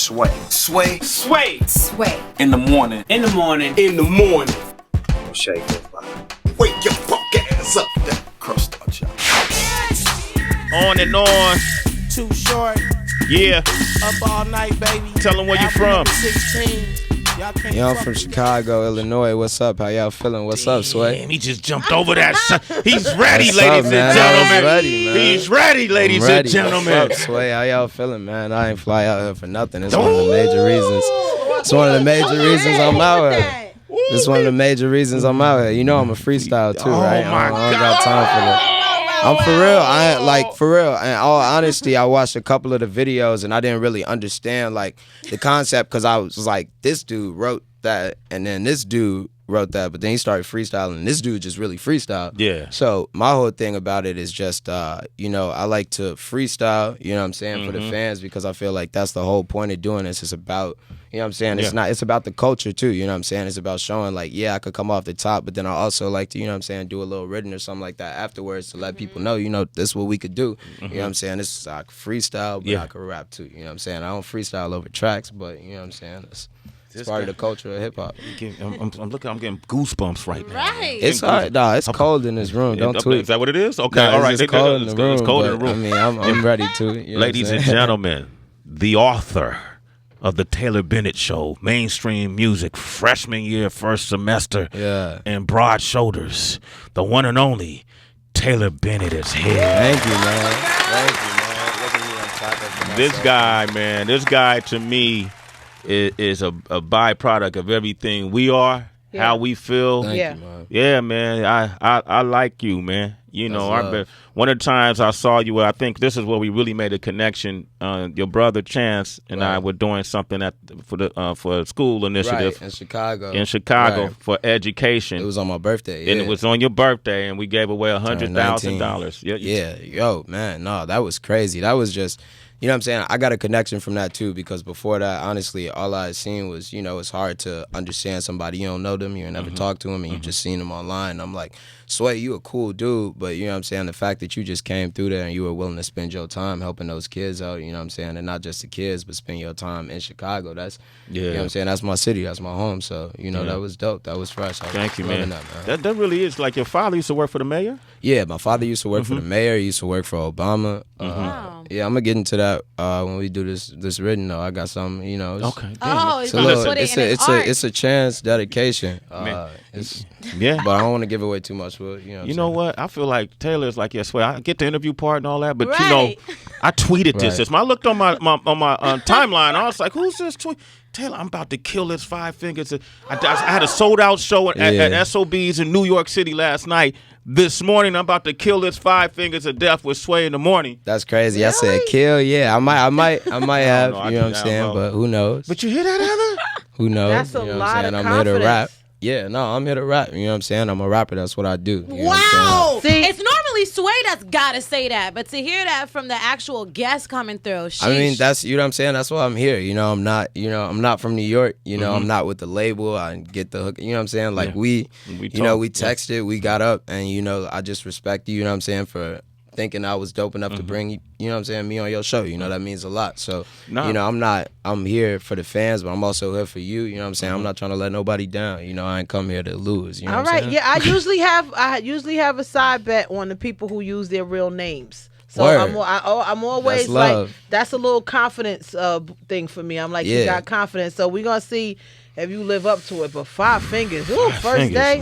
Sway. Sway. Sway. Sway. In the morning. In the morning. In the morning. Shake it, body. Wake your punk ass up. That Crust out, y'all. On and on. Too short. Yeah. Up all night, baby. Tell them where you from. 16. Y'all can't Yeah, I'm from Chicago, Illinois. What's up? How y'all feeling? What's up, Sway? Damn, he just jumped over that. He's ready, What's ladies up, and man? gentlemen. He's ready, man. He's ready, ladies I'm ready. and gentlemen. What's up, Sway? How y'all feeling, man? I ain't fly out here for nothing. It's one of the major reasons. It's one of the major reasons I'm out here. It's one of the major reasons I'm out here. You know I'm a freestyle too, right? Oh, my I don't got time for that. I'm for real. I ain't like for real. In all honesty, I watched a couple of the videos and I didn't really understand like the concept because I was like, this dude wrote that and then this dude wrote that, but then he started freestyling and this dude just really freestyled. Yeah. So my whole thing about it is just you know, I like to freestyle, you know what I'm saying, for the fans because I feel like that's the whole point of doing this. It's about, you know what I'm saying, it's about the culture too, you know what I'm saying? It's about showing like, yeah, I could come off the top, but then I also like to, you know what I'm saying, do a little written or something like that afterwards to let people know, you know, this is what we could do. You know what I'm saying? This is I could freestyle, but I could rap too, you know what I'm saying? I don't freestyle over tracks, but you know what I'm saying? It's part of the culture of hip hop. I'm getting goosebumps right now. Right. It's hard. Nah, it's cold in this room. Don't tweet. Is that what it is? Okay, Nah, all right. It's cold in the room. It's cold in the room. I mean, I'm ready to. You know Ladies and gentlemen, the author of the Taylor Bennett Show, mainstream music, freshman year, first semester, and broad shoulders, the one and only Taylor Bennett is here. Thank you, man. Thank you, man. Look at me on top of myself. This guy to me is a byproduct of everything we are, how we feel. Thank you, man. Yeah, man. I like you, man. You know, one of the times I saw you, I think this is where we really made a connection. Your brother Chance and I were doing something for a school initiative in Chicago. For education. It was on my birthday, and it was on your birthday, and we gave away $100,000. Yeah, yo, man, no, that was crazy. That was just. You know what I'm saying? I got a connection from that too because before that, honestly, all I had seen was, you know, it's hard to understand somebody. You don't know them, you never talked to them, and you just seen them online. I'm like, Sway, you a cool dude, but you know what I'm saying? The fact that you just came through there and you were willing to spend your time helping those kids out, you know what I'm saying? And not just the kids, but spend your time in Chicago. That's, you know what I'm saying? That's my city. That's my home. So, you know, that was dope. That was fresh. Thank you, man. That really is. Like your father used to work for the mayor? Yeah, my father used to work for the mayor. He used to work for Obama. Wow. Yeah, I'm going to get into that when we do this written, though. I got some, you know. Okay. It's a chance dedication. But I don't want to give away too much. But, you know what? I feel like Taylor's like, yes, well, I get the interview part and all that, but you know, I tweeted this. When I looked on my timeline, I was like, who's this tweet? Taylor, I'm about to kill this Five Fingers. I had a sold-out show at SOBs in New York City last night. This morning, I'm about to kill this Five Fingers of Death with Sway in the morning. That's crazy. Really? I said kill. Yeah, I might have. You know what I'm saying? But who knows? But you hear that, Heather? Who knows? That's a lot of confidence. I'm here to rap. Yeah, no, I'm here to rap. You know what I'm saying? I'm a rapper. That's what I do. Wow. See, it's normally Sway that's got to say that, but to hear that from the actual guest coming through, sheesh. I mean, that's, you know what I'm saying? That's why I'm here. You know, I'm not from New York. You know, I'm not with the label. I get the hook. You know what I'm saying? Like we texted, we got up, and you know, I just respect you. You know what I'm saying, for thinking I was dope enough to bring you know what I'm saying, me on your show. You know, that means a lot. So, you know, I'm here for the fans, but I'm also here for you. You know what I'm saying? I'm not trying to let nobody down. You know, I ain't come here to lose. You know what I'm saying? Yeah, I usually have a side bet on the people who use their real names. So I'm always like, that's a little confidence thing for me. I'm like, you got confidence. So we're going to see if you live up to it. But Five Fingers, first day.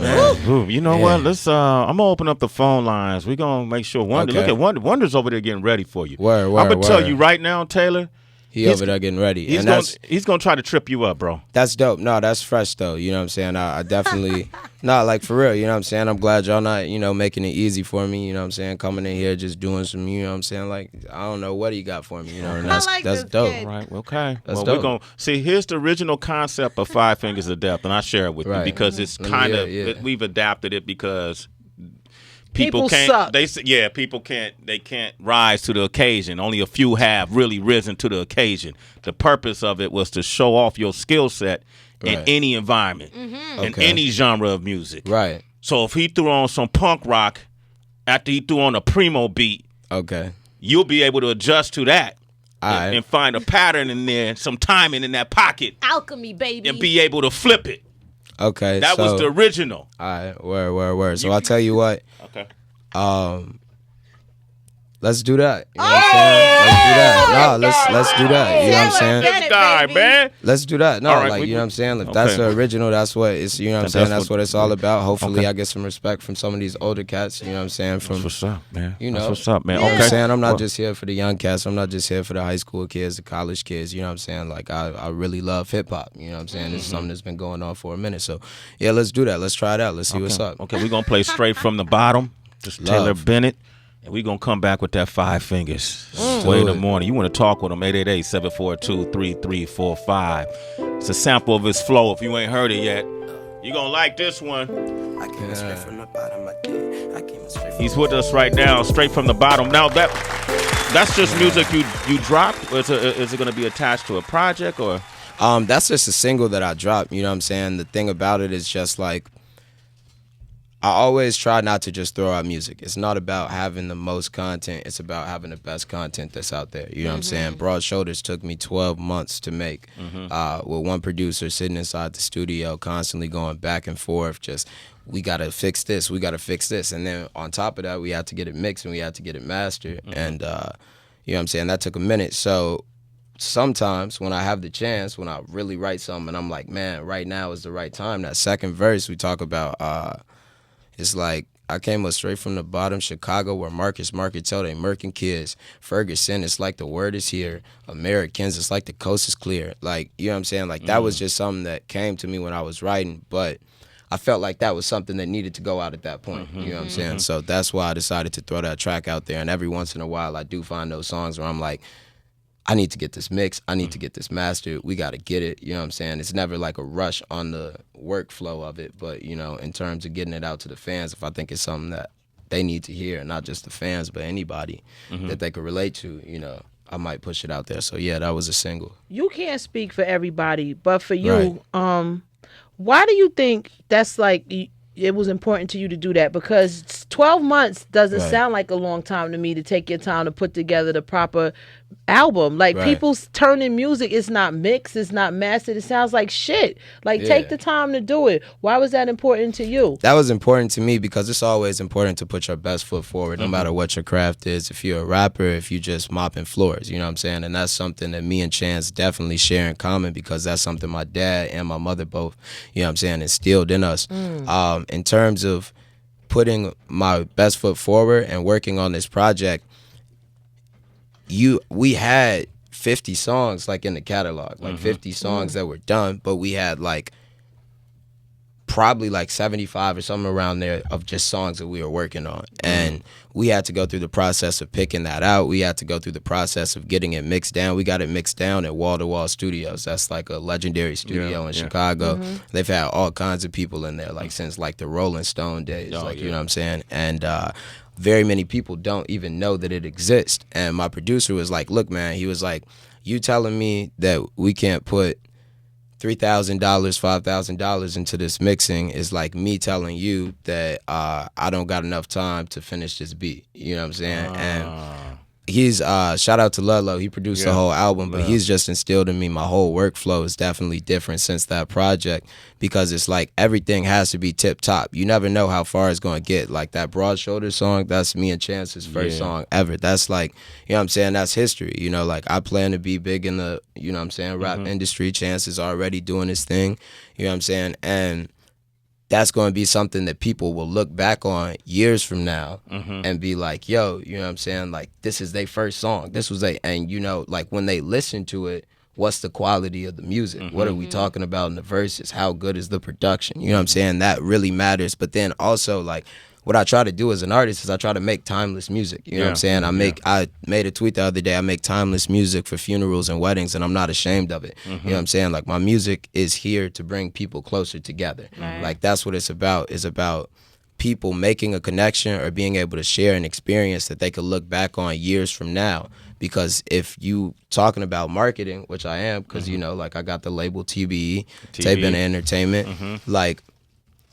You know what? Let's. I'm gonna open up the phone lines. We're gonna make sure Wonder. Look at Wonder's over there getting ready for you. I'm gonna tell you right now, Taylor. He's over there getting ready. He's gonna try to trip you up, bro. That's dope. No, that's fresh though. You know what I'm saying? I definitely like for real, you know what I'm saying? I'm glad y'all not, you know, making it easy for me, you know what I'm saying? Coming in here just doing some, you know what I'm saying? Like, I don't know what he got for me, you know, and that's dope. Kid. Right, okay. That's dope. We're gonna see, here's the original concept of Five Fingers of Death, and I share it with you because it's kind of we've adapted it because people can't suck. People can't rise to the occasion. Only a few have really risen to the occasion. The purpose of it was to show off your skill set in any environment, in any genre of music. Right. So if he threw on some punk rock after he threw on a primo beat, you'll be able to adjust to that. and find a pattern in there, some timing in that pocket. Alchemy, baby. And be able to flip it. Okay. That was the original. All right, word. So I'll tell you what. Okay. Let's do that. You know what I'm saying? Let's do that. No, let's do that. You know what I'm saying? This guy, man. Let's do that. No, right, like you know what I'm saying? If that's the original, that's what it's, you know what I'm saying? That's what it's all about. Hopefully I get some respect from some of these older cats, you know what I'm saying? From That's what's up, man. You know. That's what's up, man. You know Okay. what I'm saying? I'm not just here for the young cats. I'm not just here for the high school kids, the college kids, you know what I'm saying? Like I really love hip hop, you know what I'm saying? This is something that's been going on for a minute. So, yeah, let's do that. Let's try it out. Let's see what's up. Okay, we're going to play straight from the bottom. Just Taylor Bennett. And we're going to come back with that 5 fingers. Sway in the morning. You want to talk with him, 888-742-3345. It's a sample of his flow. If you ain't heard it yet, you're going to like this one. He's with us right now, straight from the bottom. Now, that's just music you dropped? Or is it going to be attached to a project? Or? That's just a single that I dropped, you know what I'm saying? The thing about it is just like, I always try not to just throw out music. It's not about having the most content. It's about having the best content that's out there. You know what I'm saying? Broad Shoulders took me 12 months to make with one producer sitting inside the studio constantly going back and forth just, we got to fix this, we got to fix this. And then on top of that, we had to get it mixed and we had to get it mastered. And, you know what I'm saying? That took a minute. So sometimes when I have the chance, when I really write something and I'm like, man, right now is the right time. That second verse we talk about, it's like, I came up straight from the bottom, Chicago, where Marcus tell they Merkin kids. Ferguson, it's like the word is here. Americans, it's like the coast is clear. Like, you know what I'm saying? Like, that was just something that came to me when I was writing, but I felt like that was something that needed to go out at that point. You know what I'm saying? So that's why I decided to throw that track out there. And every once in a while, I do find those songs where I'm like, I need to get this mixed. I need to get this mastered. We got to get it. You know what I'm saying? It's never like a rush on the workflow of it. But, you know, in terms of getting it out to the fans, if I think it's something that they need to hear, not just the fans, but anybody that they could relate to, you know, I might push it out there. So, yeah, that was a single. You can't speak for everybody, but for you, why do you think that's like it was important to you to do that? Because 12 months doesn't sound like a long time to me to take your time to put together the proper album. Like people's turning music, it's not mixed, it's not mastered, it sounds like shit. Like take the time to do it. Why was that important to you? That was important to me because it's always important to put your best foot forward, no matter what your craft is. If you're a rapper, if you just mopping floors, you know what I'm saying? And that's something that me and Chance definitely share in common because that's something my dad and my mother both, you know what I'm saying, instilled in us. In terms of putting my best foot forward and working on this project, we had 50 songs like in the catalog, like 50 songs that were done, but we had like probably like 75 or something around there of just songs that we were working on. And we had to go through the process of picking that out. We had to go through the process of getting it mixed down. We got it mixed down at Wall to Wall Studios. That's like a legendary studio in Chicago. They've had all kinds of people in there, like since like the Rolling Stone days, you know what I'm saying? And very many people don't even know that it exists. And my producer was like, look, man, he was like, you telling me that we can't put $3,000, $5,000 into this mixing is like me telling you that I don't got enough time to finish this beat. You know what I'm saying? And he's shout out to Ludlow. He produced the whole album, but he's just instilled in me my whole workflow is definitely different since that project because it's like everything has to be tip top. You never know how far it's going to get. Like that Broad Shoulder song, that's me and Chance's first song ever. That's like, you know what I'm saying? That's history. You know, like I plan to be big in the, you know what I'm saying, rap industry. Chance is already doing his thing. You know what I'm saying? And that's going to be something that people will look back on years from now and be like, yo, you know what I'm saying? Like, this is their first song. This was and you know, like when they listen to it, what's the quality of the music? What are we talking about in the verses? How good is the production? You know what I'm saying? That really matters. But then also, like, what I try to do as an artist is I try to make timeless music. You know what I'm saying? I made a tweet the other day. I make timeless music for funerals and weddings, and I'm not ashamed of it. You know what I'm saying? Like, my music is here to bring people closer together. Like, that's what it's about. It's about people making a connection or being able to share an experience that they could look back on years from now. Because if you talking about marketing, which I am, because, you know, like I got the label TBE, Tape and Entertainment, like,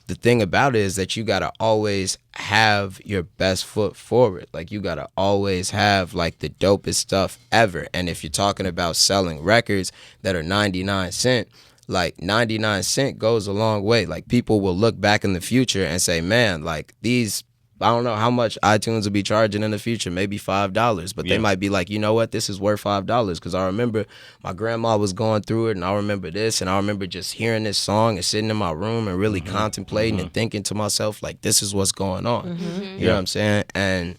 the thing about it is that you gotta always have your best foot forward. Like, you gotta always have like the dopest stuff ever. And if you're talking about selling records that are 99 cents, like 99 cents goes a long way. Like, people will look back in the future and say, man, like these, I don't know how much iTunes will be charging in the future, maybe $5, but they might be like, you know what, this is worth $5, because I remember my grandma was going through it, and I remember this, and I remember just hearing this song and sitting in my room and really contemplating and thinking to myself, like, this is what's going on. You know what I'm saying? And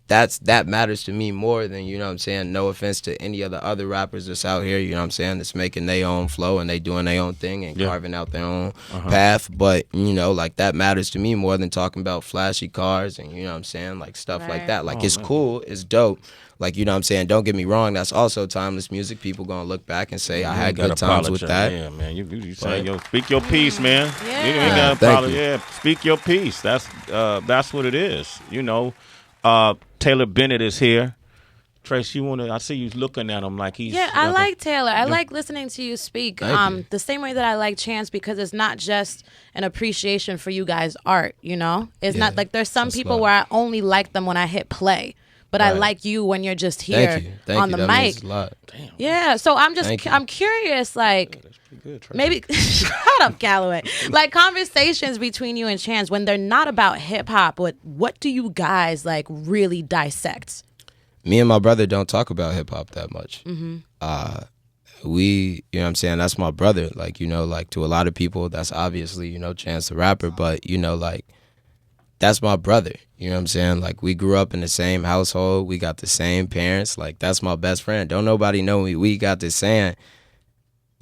that matters to me more than, you know what I'm saying, no offense to any of the other rappers that's out here, you know what I'm saying, that's making their own flow and they doing their own thing and carving out their own path. But, you know, like, that matters to me more than talking about flashy cars and, you know what I'm saying, like, stuff like that. Like, it's cool, it's dope. Like, you know what I'm saying, don't get me wrong, that's also timeless music. People gonna look back and say, I had good times with that. Yeah, man, you say, speak your piece, man. Yeah. You ain't got to apologize. Yeah, speak your piece. That's what it is, you know. Taylor Bennett is here. Trace, I see you looking at him like he's... Yeah, I like Taylor. I like listening to you speak. The same way that I like Chance, because it's not just an appreciation for you guys' art, you know? It's not like, there's some people where I only like them when I hit play, but I like you when you're just here on the that mic. means a lot. Damn. Yeah, so I'm curious, like... Maybe shut up, Calloway. Like, conversations between you and Chance when they're not about hip hop, what do you guys like really dissect? Me and my brother don't talk about hip hop that much. We, you know what I'm saying, that's my brother. Like, you know, like, to a lot of people, that's obviously, you know, Chance the Rapper, but, you know, like, that's my brother. You know what I'm saying? Like, we grew up in the same household. We got the same parents. Like, that's my best friend. Don't nobody know me. We got this saying,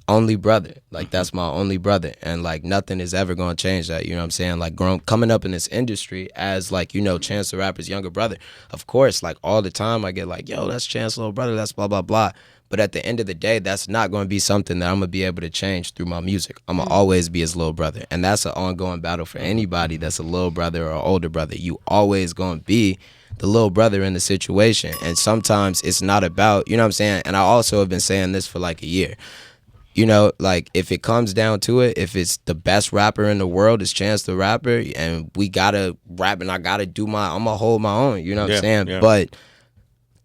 only brother. Like, that's my only brother. And, like, nothing is ever going to change that. You know what I'm saying? Like, coming up in this industry as, like, you know, Chance the Rapper's younger brother, of course, like, all the time I get like, yo, that's Chance's little brother, that's blah, blah, blah. But at the end of the day, that's not going to be something that I'm going to be able to change through my music. I'm going to always be his little brother. And that's an ongoing battle for anybody that's a little brother or older brother. You always going to be the little brother in the situation. And sometimes it's not about, you know what I'm saying? And I also have been saying this for like a year. You know, like, if it comes down to it, if it's the best rapper in the world is Chance the Rapper, and we gotta rap and I gotta I'm gonna hold my own, you know what I'm saying? Yeah. But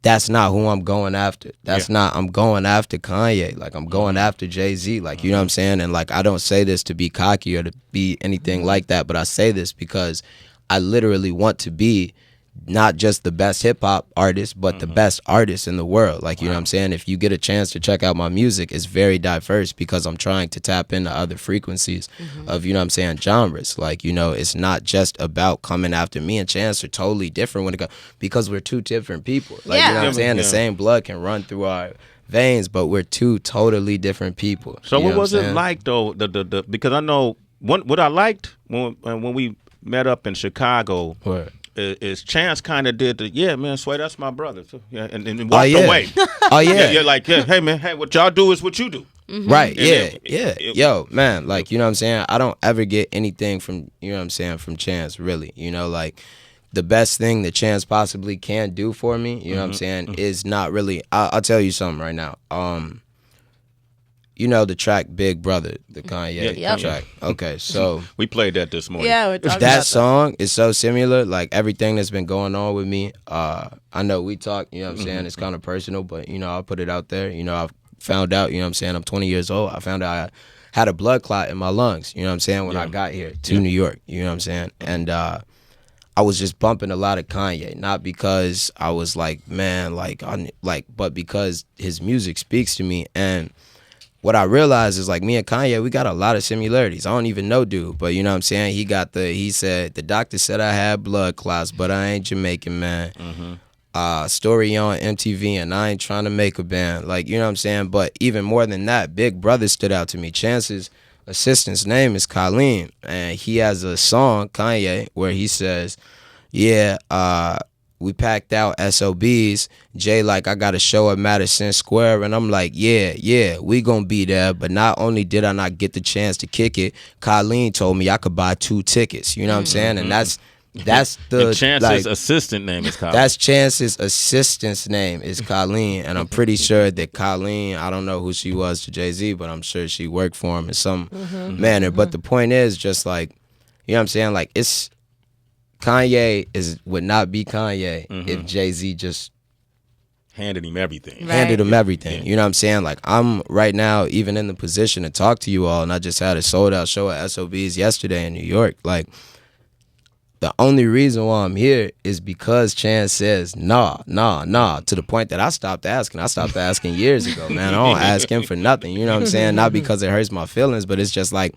that's not who I'm going after. I'm going after Kanye. Like, I'm going after Jay-Z. Like, you know what I'm saying? And, like, I don't say this to be cocky or to be anything like that, but I say this because I literally want to be not just the best hip-hop artist, but the best artist in the world. Like, you know what I'm saying? If you get a chance to check out my music, it's very diverse because I'm trying to tap into other frequencies of, you know what I'm saying, genres. Like, you know, it's not just about coming after me and Chance are totally different when it comes, because we're two different people. Like, you know what I'm saying? The same blood can run through our veins, but we're two totally different people. So what was it like, though? Because I know what I liked when we met up in Chicago. Word. Is Chance kind of did man, Sway, that's my brother. So, and walked away. Oh, yeah. You're like, hey, man, what y'all do is what you do. Right, Yo, man, like, you know what I'm saying? I don't ever get anything from, you know what I'm saying, from Chance, really. You know, like, the best thing that Chance possibly can do for me, you know what I'm saying, is not really, I'll tell you something right now. You know the track Big Brother, the Kanye track. Okay, so we played that this morning. Yeah, we're talking that about song is so similar. Like, everything that's been going on with me. I know we talk, you know what I'm saying, it's kind of personal, but, you know, I'll put it out there. You know, I've found out, you know what I'm saying, I'm 20 years old. I found out I had a blood clot in my lungs, you know what I'm saying, when I got here to New York, you know what I'm saying? And I was just bumping a lot of Kanye, not because I was like, man, but because his music speaks to me. And what I realized is, like, me and Kanye, we got a lot of similarities. I don't even know dude, but, you know what I'm saying, he said, the doctor said I had blood clots, but I ain't Jamaican, man. Story on MTV, and I ain't trying to make a band. Like, you know what I'm saying? But even more than that, Big Brother stood out to me. Chance's assistant's name is Colleen, and he has a song, Kanye, where he says, we packed out SOBs. Jay like, I got a show at Madison Square. And I'm like, yeah, we gonna be there. But not only did I not get the chance to kick it, Colleen told me I could buy 2 tickets. You know what I'm saying? And that's the... And Chance's assistant name is Colleen. That's Chance's assistant's name is Colleen. And I'm pretty sure that Colleen, I don't know who she was to Jay-Z, but I'm sure she worked for him in some manner. But the point is just like, you know what I'm saying? Like it's Kanye would not be Kanye if Jay-Z just handed him everything. Handed him everything. You know what I'm saying? Like I'm right now even in the position to talk to you all, and I just had a sold out show at SOB's yesterday in New York. Like the only reason why I'm here is because Chance says nah, to the point that I stopped asking. I stopped asking years ago, man. I don't ask him for nothing. You know what I'm saying? Not because it hurts my feelings, but it's just like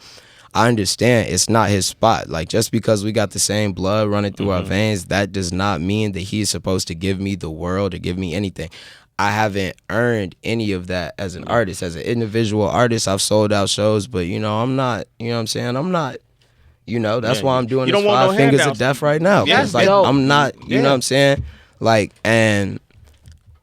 I understand it's not his spot. Like just because we got the same blood running through our veins, that does not mean that he's supposed to give me the world or give me anything. I haven't earned any of that as an artist. As an individual artist, I've sold out shows, but I'm not, you know what I'm saying? I'm not. That's why I'm doing this 5 Fingers of Death right now. Because like I'm not, you know what I'm saying? Like, and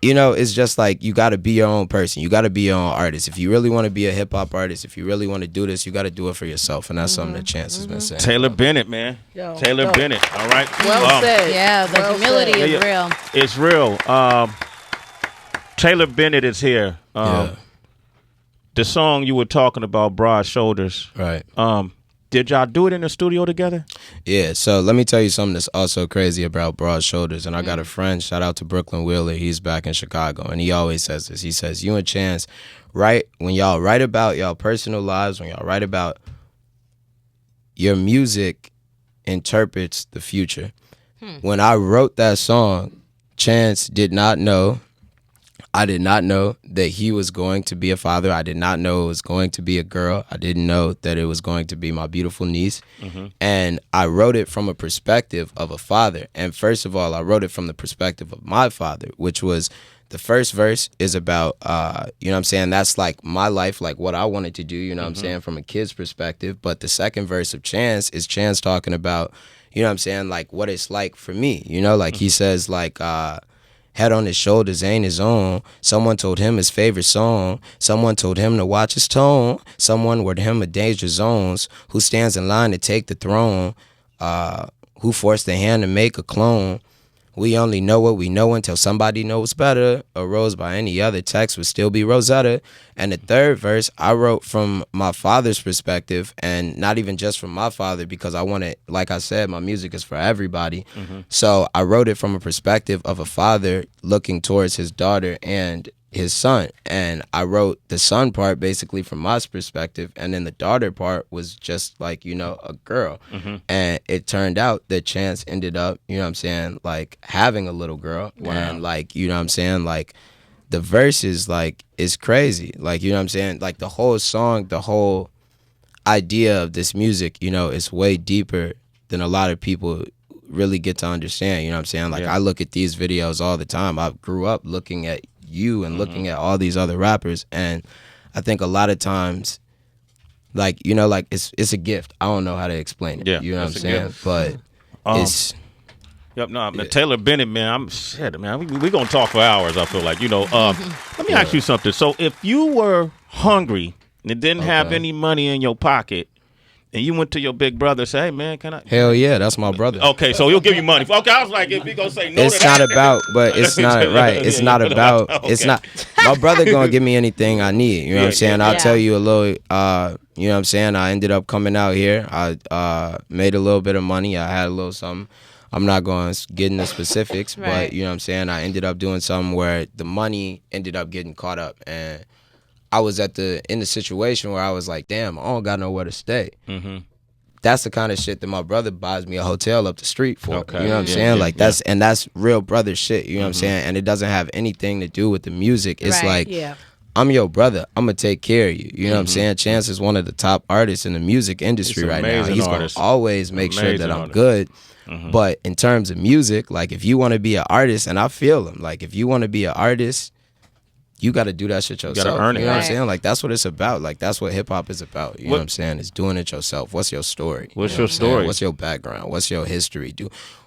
it's just like you got to be your own person. You got to be your own artist. If you really want to be a hip hop artist, if you really want to do this, you got to do it for yourself. And that's something that Chance has been saying. Taylor Bennett, man. Taylor Bennett. All right. Well said. Yeah, the humility is real. It's real. Taylor Bennett is here. The song you were talking about, Broad Shoulders. Right. Did y'all do it in the studio together? Yeah, so let me tell you something that's also crazy about Broad Shoulders. And I got a friend, shout out to Brooklyn Wheeler, he's back in Chicago, and he always says this. He says, you and Chance, when y'all write about y'all personal lives, when y'all write about your music interprets the future. When I wrote that song, Chance did not know. I did not know that he was going to be a father. I did not know it was going to be a girl. I didn't know that it was going to be my beautiful niece. And I wrote it from a perspective of a father. And first of all, I wrote it from the perspective of my father, which was the first verse is about, you know what I'm saying? That's like my life, like what I wanted to do, you know what I'm saying, from a kid's perspective. But the second verse of Chance is Chance talking about, you know what I'm saying, like what it's like for me, like he says like, head on his shoulders ain't his own. Someone told him his favorite song. Someone told him to watch his tone. Someone warned him of danger zones. Who stands in line to take the throne? Who forced the hand to make a clone? We only know what we know until somebody knows better. A rose by any other text would still be Rosetta. And the third verse I wrote from my father's perspective, and not even just from my father, because I wanted, like I said, my music is for everybody. So I wrote it from a perspective of a father looking towards his daughter and his son. And I wrote the son part basically from my perspective, and then the daughter part was just like, a girl. And it turned out that Chance ended up, you know what I'm saying, like having a little girl. Wow. And like, you know what I'm saying, like the verses, like, is crazy. Like, you know what I'm saying, like the whole song, the whole idea of this music, is way deeper than a lot of people really get to understand. You know what I'm saying? Like I look at these videos all the time. I grew up looking at you and looking at all these other rappers, and I think a lot of times, like, like it's a gift. I don't know how to explain it. Yeah, you know what I'm saying? Gift. But it's Taylor Bennett, man, we gonna talk for hours, I feel like. Let me ask you something. So if you were hungry and didn't have any money in your pocket, and you went to your big brother and say, hey, man, can I? Hell yeah, that's my brother. Okay, so he'll give you money. Okay, I was like, if he gonna say no it's not about, but it's not, right. It's not about, it's not, my brother gonna give me anything I need. You know what I'm saying? I'll tell you a little, you know what I'm saying? I ended up coming out here. I made a little bit of money. I had a little something. I'm not going to get into specifics, but you know what I'm saying? I ended up doing something where the money ended up getting caught up, and I was in the situation where I was like, damn, I don't got nowhere to stay. That's the kind of shit that my brother buys me a hotel up the street for. Okay. You know what I'm saying? Like that's real brother shit. You know what I'm saying? And it doesn't have anything to do with the music. It's like, I'm your brother. I'm going to take care of you. You know what I'm saying? Chance is one of the top artists in the music industry right now. He's going to always make sure that I'm good. But in terms of music, like if you want to be an artist, and I feel him, like if you want to be an artist, you got to do that shit yourself. You got to earn it. You know what I'm saying? Like, that's what it's about. Like, that's what hip-hop is about. You know what I'm saying? It's doing it yourself. What's your story? What's your story? What's your background? What's your history?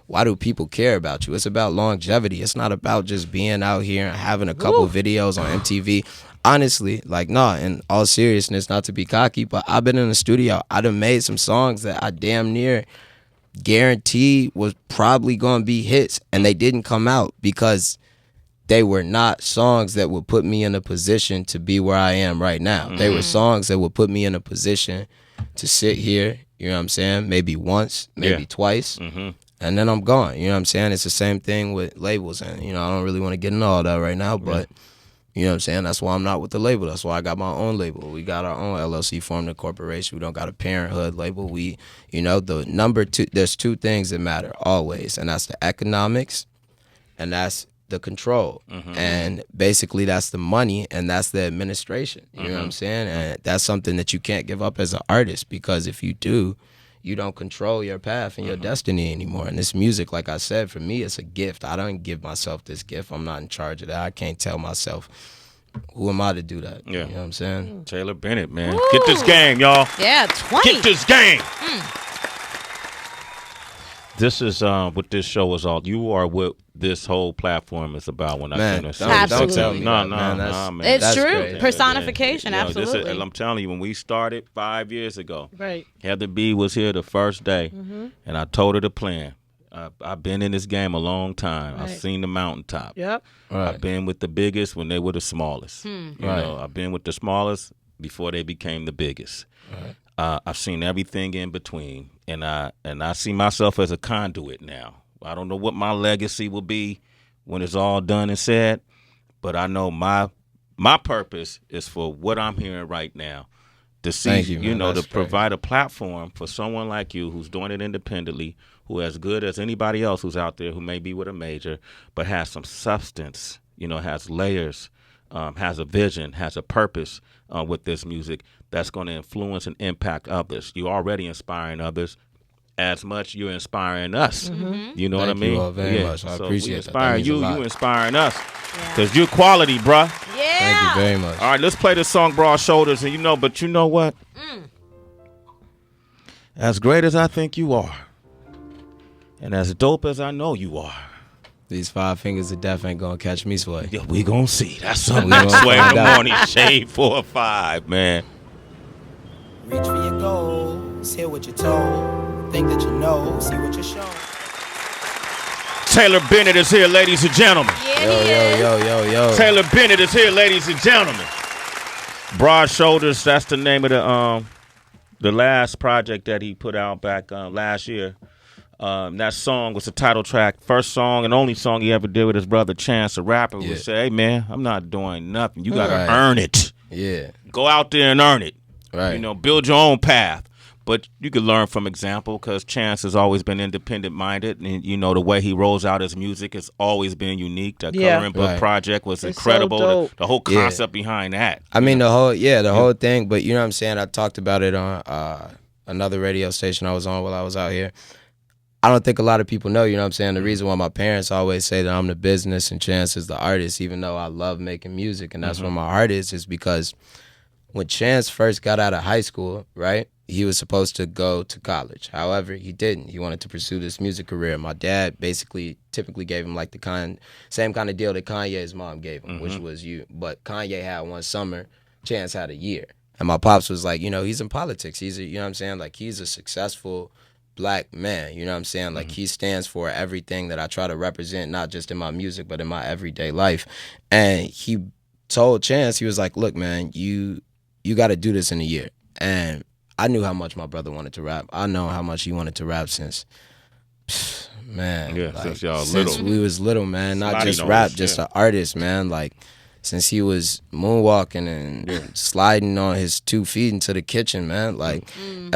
Why do people care about you? It's about longevity. It's not about just being out here and having a couple videos on MTV. Honestly, like, in all seriousness, not to be cocky, but I've been in the studio. I done made some songs that I damn near guaranteed was probably going to be hits, and they didn't come out because they were not songs that would put me in a position to be where I am right now. They were songs that would put me in a position to sit here, You know what I'm saying? Maybe once, maybe twice. And then I'm gone. You know what I'm saying? It's the same thing with labels. And, I don't really want to get into all that right now, but, you know what I'm saying? That's why I'm not with the label. That's why I got my own label. We got our own LLC, formed a corporation. We don't got a parenthood label. We, the number two, there's two things that matter always, and that's the economics and that's the control. And basically that's the money and that's the administration. You know what I'm saying? And that's something that you can't give up as an artist, because if you do, you don't control your path and your destiny anymore. And this music, like I said, for me, it's a gift. I don't give myself this gift. I'm not in charge of that. I can't tell myself, who am I to do that? You know what I'm saying? Taylor Bennett, man. Woo. Get this game, y'all. Yeah, 20. Get this game. This is what this show is all. You are what this whole platform is about. When I don't tell me no, man. It's true. Great. Personification, absolutely. I'm telling you, when we started 5 years ago, right? Heather B was here the first day, and I told her the plan. I've been in this game a long time. Right. I've seen the mountaintop. Yep. Right. I've been with the biggest when they were the smallest. You know, I've been with the smallest before they became the biggest. Right. I've seen everything in between, and I see myself as a conduit now. I don't know what my legacy will be when it's all done and said, but I know my purpose is for what I'm hearing right now, to see, to provide a platform for someone like you who's doing it independently, who as good as anybody else who's out there who may be with a major, but has some substance, has layers, has a vision, has a purpose with this music that's going to influence and impact others. You're already inspiring others as much you're inspiring us. You know what I mean? Thank you all very much. I appreciate that. Inspiring you, you inspiring us. Because you're quality, bruh. Yeah. Thank you very much. All right, let's play this song, Broad Shoulders. And but you know what? As great as I think you are, and as dope as I know you are, these 5 fingers of death ain't gonna catch me, Sway. Yeah, we gonna see. That's something next Sway in the morning. Shade 4 or 5, man. Reach for your goals, hear what you're told, think that you know, see what you're shown. Taylor Bennett is here, ladies and gentlemen. Yo. Taylor Bennett is here, ladies and gentlemen. Broad Shoulders, that's the name of the last project that he put out back last year. That song was the title track, first song and only song he ever did with his brother Chance, a rapper, who would say, hey, man, I'm not doing nothing. You got to earn it. Yeah. Go out there and earn it. Right. Build your own path. But you can learn from example, because Chance has always been independent-minded. And, the way he rolls out his music has always been unique. That Coloring Book project was incredible. So the whole concept behind that. I mean, the whole thing. But you know what I'm saying? I talked about it on another radio station I was on while I was out here. I don't think a lot of people know, you know what I'm saying? The reason why my parents always say that I'm the business and Chance is the artist, even though I love making music and that's where my heart is because when Chance first got out of high school, right, he was supposed to go to college. However, he didn't. He wanted to pursue this music career. My dad typically gave him like the same kind of deal that Kanye's mom gave him, which was but Kanye had 1 summer, Chance had a year. And my pops was like, he's in politics. He's you know what I'm saying? Like, he's a successful Black man, you know what I'm saying? Like, he stands for everything that I try to represent, not just in my music, but in my everyday life. And he told Chance, he was like, look, man, you got to do this in a year. And I knew how much my brother wanted to rap. I know how much he wanted to rap since since y'all since little. we was little, man. Not Sliding just rap, noise, just an artist, man. Like, since he was moonwalking and sliding on his 2 feet into the kitchen, man. Like,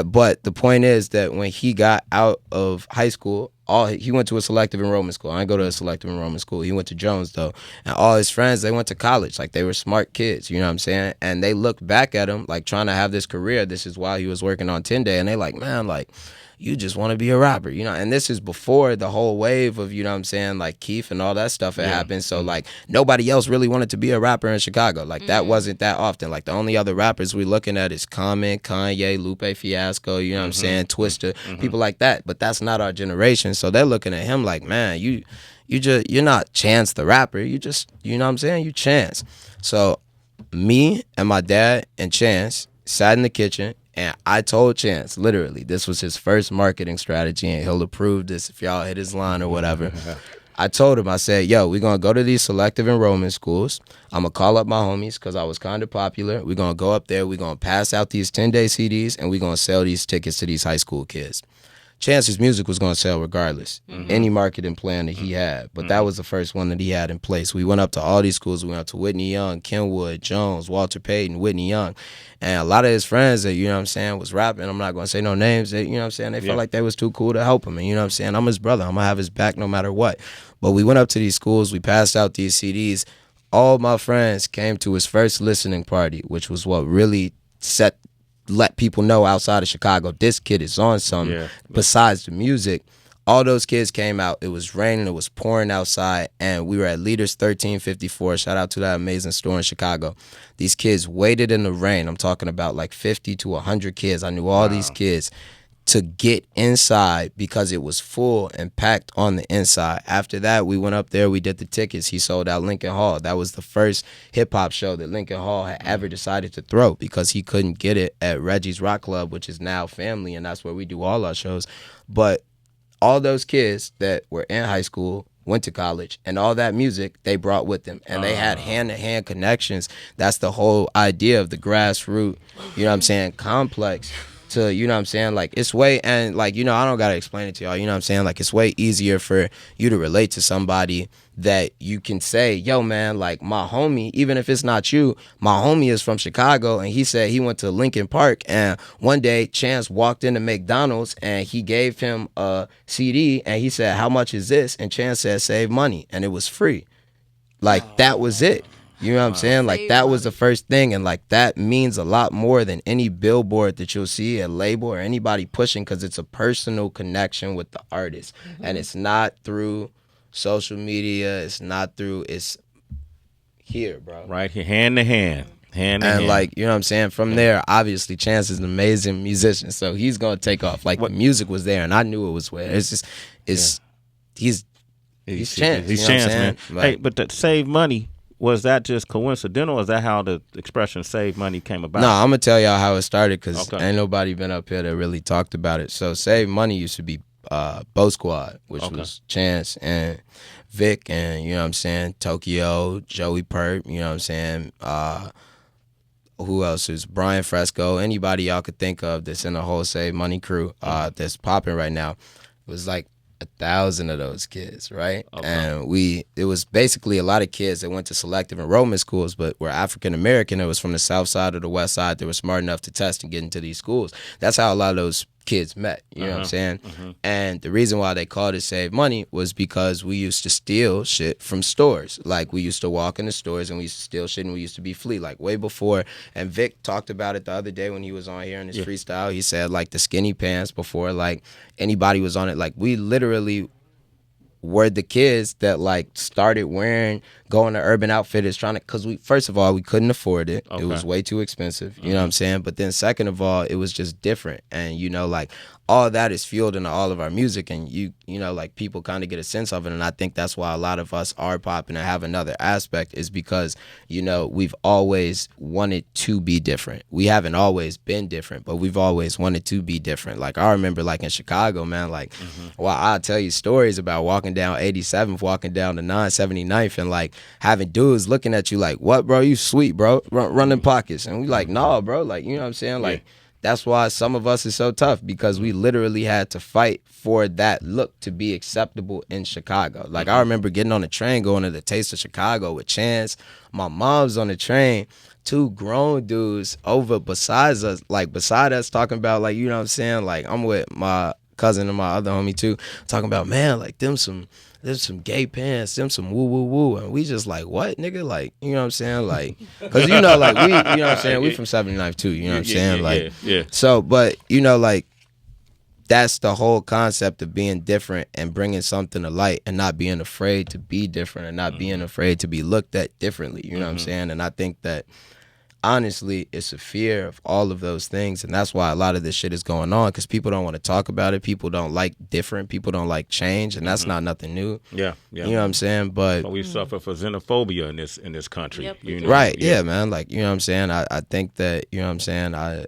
but the point is that when he got out of high school, he went to a selective enrollment school. I didn't go to a selective enrollment school. He went to Jones, though. And all his friends, they went to college. Like, they were smart kids, you know what I'm saying? And they looked back at him, like, trying to have this career. This is while he was working on 10 Day. And they like, man, like, you just want to be a rapper, and this is before the whole wave of, you know what I'm saying, like Keith and all that stuff had happened. So, like, nobody else really wanted to be a rapper in Chicago. Like, that wasn't that often. Like, the only other rappers we're looking at is Common, Kanye, Lupe Fiasco, you know what I'm saying, Twista, people like that. But that's not our generation. So they're looking at him like, man, you're not Chance the rapper. You just, you know what I'm saying, you Chance. So me and my dad and Chance sat in the kitchen. And I told Chance, literally, this was his first marketing strategy, and he'll approve this if y'all hit his line or whatever. I told him, I said, yo, we're going to go to these selective enrollment schools. I'm going to call up my homies because I was kind of popular. We're going to go up there. We're going to pass out these 10-day CDs, and we're going to sell these tickets to these high school kids. Chance's music was going to sell regardless, any marketing plan that he had. But that was the first one that he had in place. We went up to all these schools. We went up to Whitney Young, Kenwood, Jones, Walter Payton, Whitney Young. And a lot of his friends that, you know what I'm saying, was rapping. I'm not going to say no names. That, you know what I'm saying, they felt like they was too cool to help him. And you know what I'm saying, I'm his brother. I'm going to have his back no matter what. But we went up to these schools. We passed out these CDs. All my friends came to his first listening party, which was what really let people know outside of Chicago, this kid is on something besides the music. All those kids came out. It was raining. It was pouring outside. And we were at Leaders 1354. Shout out to that amazing store in Chicago. These kids waited in the rain. I'm talking about like 50 to 100 kids. I knew all these kids to get inside because it was full and packed on the inside. After that, we went up there. We did the tickets. He sold out Lincoln Hall. That was the first hip-hop show that Lincoln Hall had ever decided to throw because he couldn't get it at Reggie's Rock Club, which is now Family, and that's where we do all our shows. But all those kids that were in high school went to college, and all that music they brought with them, and they had hand-to-hand connections. That's the whole idea of the grassroots, you know what I'm saying, complex. To, you know what I'm saying, like, it's way, and like, you know, I don't gotta explain it to y'all, you know what I'm saying, like, it's way easier for you to relate to somebody that you can say, yo man, like, my homie, even if it's not you, my homie is from Chicago, and he said he went to Lincoln Park, and one day Chance walked into McDonald's and he gave him a CD, and he said, how much is this? And Chance said, save money, and it was free. Like, that was it. You know what I'm saying? Like, that was the first thing, and like, that means a lot more than any billboard that you'll see, a label, or anybody pushing, because it's a personal connection with the artist. And it's not through social media, it's here, bro. Right here, hand to hand. And like, you know what I'm saying? From there, obviously, Chance is an amazing musician, so he's gonna take off. Like, the music was there, and I knew it was where. It's just, he's Chance. He's Chance, man. Like, hey, but that save money, was that just coincidental, or is that how the expression save money came about? No, I'm going to tell y'all how it started, because ain't nobody been up here that really talked about it. So save money used to be Bo Squad, which was Chance and Vic and, you know what I'm saying, Tokyo, Joey Pert, you know what I'm saying, who else is Brian Fresco, anybody y'all could think of that's in the whole save money crew that's popping right now. It was like 1,000 of those kids, right? And it was basically a lot of kids that went to selective enrollment schools, but were African American. It was from the south side or the west side. They were smart enough to test and get into these schools. That's how a lot of those kids met, you know what I'm saying? And the reason why they called it Save Money was because we used to steal shit from stores. Like, we used to walk in the stores and we used to steal shit, and we used to be flea, like, way before. And Vic talked about it the other day when he was on here in his freestyle. He said, like, the skinny pants before, like, anybody was on it. Like, we literally were the kids that, like, started going to Urban Outfitters trying to, because first of all, we couldn't afford it. It was way too expensive, you know what I'm saying? But then second of all, it was just different. And, you know, like, all that is fueled into all of our music, and you know, like, people kind of get a sense of it. And I think that's why a lot of us are popping and have another aspect, is because, you know, we've always wanted to be different. We haven't always been different, but we've always wanted to be different. Like, I remember, like, in Chicago, man, like, well, I'll tell you stories about walking down 87th, walking down to 979th, and, like, having dudes looking at you like, what, bro, you sweet, bro, running pockets. And we like, nah, bro, like, you know what I'm saying? Like, that's why some of us is so tough, because we literally had to fight for that look to be acceptable in Chicago. Like, I remember getting on the train, going to the Taste of Chicago with Chance. My mom's on the train, 2 grown dudes beside us talking about, like, you know what I'm saying? Like, I'm with my cousin and my other homie too, talking about, man, like, them some gay pants, them some woo woo woo, and we just like, what, nigga? Like, you know what I'm saying? Like, because, you know, like, we, you know what I'm saying, we from 79th too, you know what I'm saying? Like, so, but, you know, like, that's the whole concept of being different and bringing something to light, and not being afraid to be different, and not being afraid to be looked at differently, you know what I'm saying? And I think that, honestly, it's a fear of all of those things, and that's why a lot of this shit is going on, because people don't want to talk about it. People don't like different. People don't like change, and that's not nothing new. You know what I'm saying? But we suffer for xenophobia in this country. You know? Right? Yeah, man. Like, you know what I'm saying? I think that, you know what I'm saying,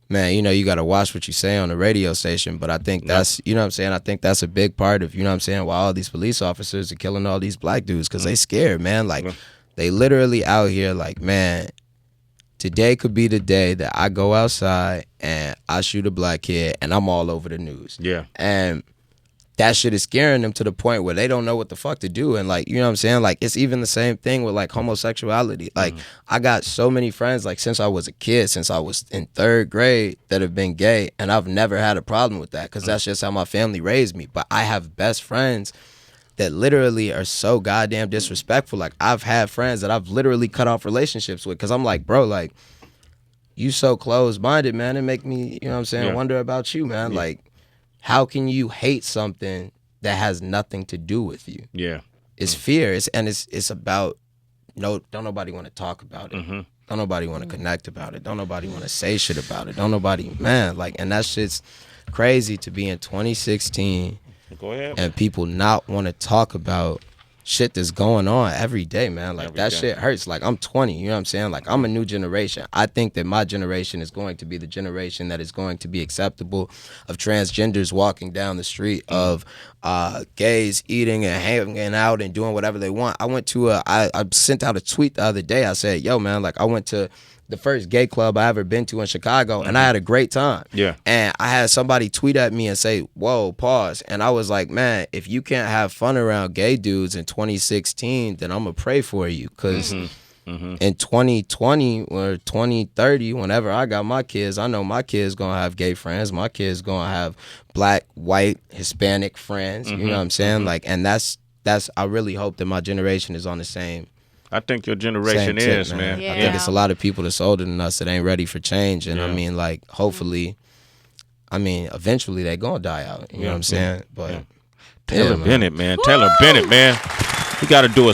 man, you know, you got to watch what you say on the radio station. But I think that's, you know what I'm saying? I think that's a big part of, you know what I'm saying, why all these police officers are killing all these black dudes, because they scared, man. Like, they literally out here like, man, today could be the day that I go outside and I shoot a black kid and I'm all over the news. Yeah. And that shit is scaring them to the point where they don't know what the fuck to do. And like, you know what I'm saying? Like, it's even the same thing with like homosexuality. Like, I got so many friends, like since I was a kid, since I was in 3rd grade, that have been gay. And I've never had a problem with that because that's just how my family raised me. But I have best friends that literally are so goddamn disrespectful. Like, I've had friends that I've literally cut off relationships with because I'm like, bro, like, you so closed-minded, man. It make me, you know what I'm saying, wonder about you, man. Like, how can you hate something that has nothing to do with you? Yeah. It's fear. It's about, don't nobody want to talk about it. Don't nobody want to connect about it. Don't nobody want to say shit about it. Don't nobody, man, like, and that shit's crazy to be in 2016 Go ahead. and people not want to talk about shit that's going on every day, man. Like, that shit hurts. Like, I'm 20, you know what I'm saying? Like, I'm a new generation. I think that my generation is going to be the generation that is going to be acceptable of transgenders walking down the street, of gays eating and hanging out and doing whatever they want. I sent out a tweet the other day. I said, yo, man, like, I went to the first gay club I ever been to in Chicago, and I had a great time. Yeah. And I had somebody tweet at me and say, whoa, pause. And I was like, man, if you can't have fun around gay dudes in 2016, then I'm going to pray for you. Because in 2020 or 2030, whenever I got my kids, I know my kids going to have gay friends. My kids going to have black, white, Hispanic friends. You know what I'm saying? Like, and that's I really hope that my generation is on the same. I think your generation tip, is, man. Yeah. I think it's a lot of people that's older than us that ain't ready for change. And I mean, like, hopefully, I mean, eventually they gonna die out. You know what I'm saying? But Taylor Bennett, man. Taylor Bennett, man. You got to do a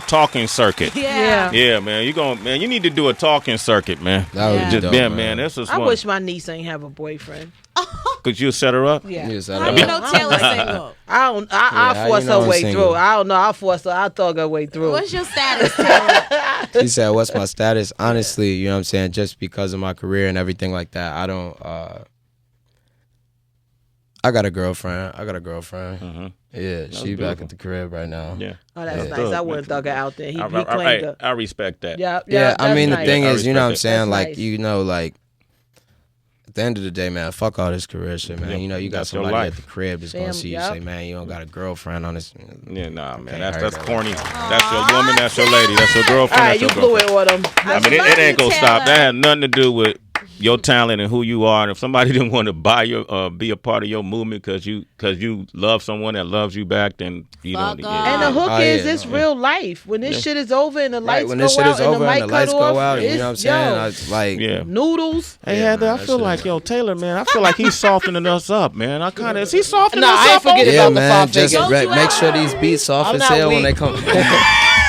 talking circuit. Yeah, man. You need to do a talking circuit, man. that would be Just dope, man. This is I one. wish my niece ain't have a boyfriend. Could you set her up? Yeah. Yes, How do you know Taylor's single? I'll force her way through. I don't know. I'll thug her way through. What's your status, Taylor? She said, what's my status? Honestly, you know what I'm saying? Just because of my career and everything like that, I don't, I got a girlfriend. Yeah, she back at the crib right now. Yeah. Oh, that's nice. I wouldn't thug her out there. He claimed her. I respect that. Yeah, I mean, the thing is, you know what I'm saying? That's Like, nice. you know, like, at the end of the day, man, fuck all this career shit, man. Yeah, You know, you got that's your somebody life. at the crib that's going to Damn, see you say, man, you don't got a girlfriend on this. Yeah, nah, man. Can't That's hurt corny. That's your woman. That's your lady. That's your girlfriend. All right, That's you your blew girlfriend. it with him. I mean, it ain't gonna Taylor. stop. That had nothing to do with your talent and who you are. And if somebody didn't want to buy your, be a part of your movement because you love someone that loves you back, then you Fuck don't. off. And the hook Oh, is, yeah, it's no, real life. When this shit is over and the lights when go this shit out is and over the and mic the lights cut go off, out, you know what I'm saying? yo, It's like, Yeah. noodles. Hey, Yeah, Heather, I that feel shit like, is- yo, Taylor, man, I feel like he's softening us up, man. Is he softening Nah, us I ain't up? forget on- yeah, about the man, five just fingers. Don't you make ever. sure these beats soft I'm as not hell when weak. they come.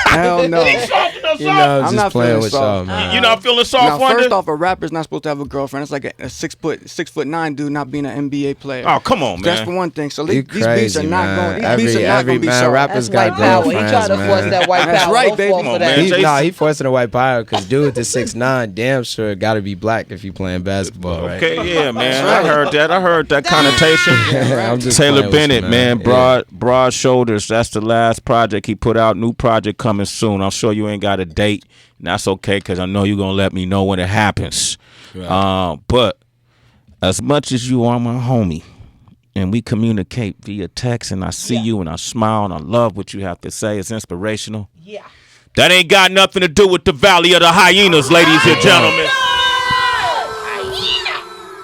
Hell no. Softening us You up. know, I'm I'm just not playing feeling with soft. y'all, man. You not feeling Now, soft, first Wonder? off, a rapper's not supposed to have a girlfriend. It's like a 6'9" dude not being an NBA player. Oh, come on, That's for man. one thing. So You these beats crazy, are not man. going. These beats are not going to be man, soft. rappers That's got white power. He girlfriends, trying to force man. that white That's power. right, Don't baby. fall Come on, for man. that. Jason- He forcing the white power because dude to 6'9", damn sure got to be black if he playing basketball, right? Okay, yeah, man. I heard that. I heard that connotation. I'm just Taylor playing with you, Bennett, man. Yeah. Broad Shoulders. That's the last project he put out. New project coming soon. I'm sure you ain't got a date. And that's okay, because I know you're going to let me know when it happens. Right. But as much as you are my homie, and we communicate via text, and I see you, and I smile, and I love what you have to say. It's inspirational. Yeah. That ain't got nothing to do with the Valley of the Hyenas, ladies and gentlemen.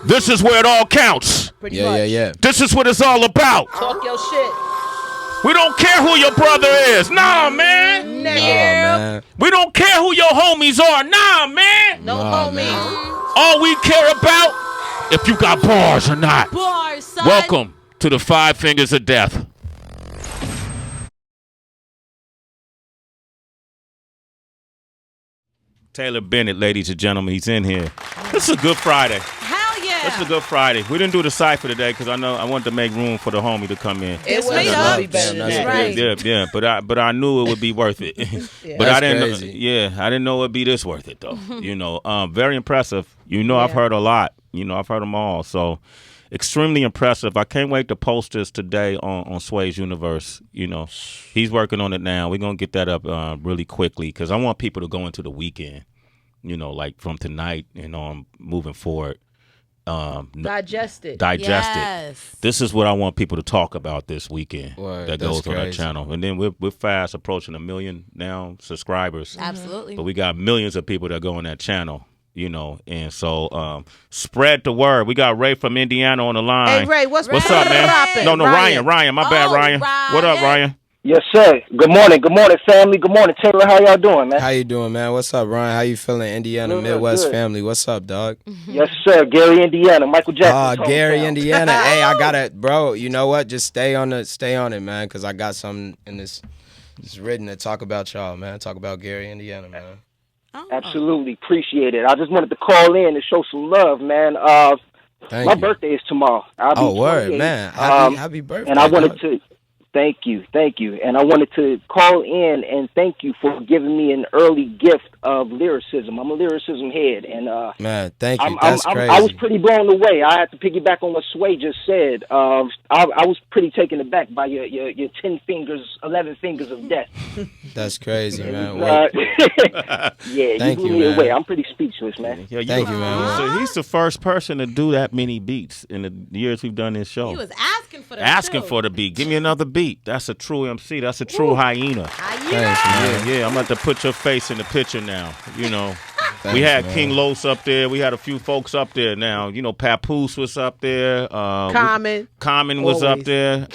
This is where it all counts. Pretty much. Yeah. This is what it's all about. Talk your shit. We don't care who your brother is. Nah, man. Nah, man. We don't care who your homies are. Nah, man. No Nah, homies. man. All we care about if you got bars or not. Bars, son. Welcome to the 5 Fingers of Death. Taylor Bennett, ladies and gentlemen, he's in here. This is a good Friday. Hell yeah. This is a good Friday. We didn't do the cypher today because I wanted to make room for the homie to come in. It was made supposed up. to be better than That's that. right. Yeah, but I knew it would be worth it. But That's I didn't. crazy. I didn't know it'd be this worth it though. You know, very impressive. You know, I've heard a lot I've heard them all. So extremely impressive. I can't wait to post this today on Sway's Universe. He's working on it now. We're going to get that up really quickly because I want people to go into the weekend, like from tonight and on moving forward. Digest it. Yes. This is what I want people to talk about this weekend. Word, that goes on that channel. And then we're fast approaching 1 million now subscribers. Absolutely. But we got millions of people that go on that channel. And so spread the word. We got Ray from Indiana on the line. Hey, Ray, what's up, man? Poppin'? No, Ryan. My bad, Ryan. What up, Ryan? Yes, sir. Good morning, family. Good morning, Taylor. How y'all doing, man? How you doing, man? What's up, Ryan? How you feeling, Indiana Midwest family? What's up, dog? Yes, sir. Gary, Indiana. Michael Jackson. Gary, Indiana. Hey, I got it, bro. You know what? Just stay on it, man, because I got something in this written to talk about y'all, man. Talk about Gary, Indiana, man. Oh. Absolutely. Appreciate it. I just wanted to call in and show some love, man. My birthday is tomorrow. I'll be word, 28. man. Happy birthday. And I wanted to... Thank you. And I wanted to call in and thank you for giving me an early gift of lyricism. I'm a lyricism head, and man, thank you. That's crazy. I was pretty blown away. I had to piggyback on what Sway just said. I was pretty taken aback by your 10 fingers, 11 fingers of death. That's crazy, man. Yeah, thank you blew me away. I'm pretty speechless, man. Yeah, thank you, man. So he's the first person to do that many beats in the years we've done this show. He was asking for the for the beat. Give me another beat. That's a true MC. That's a true hyena. Thanks, man. Yeah. I'm about to put your face in the picture now. Thanks, we had man. King Los up there. We had a few folks up there now. Papoose was up there. Common was up there.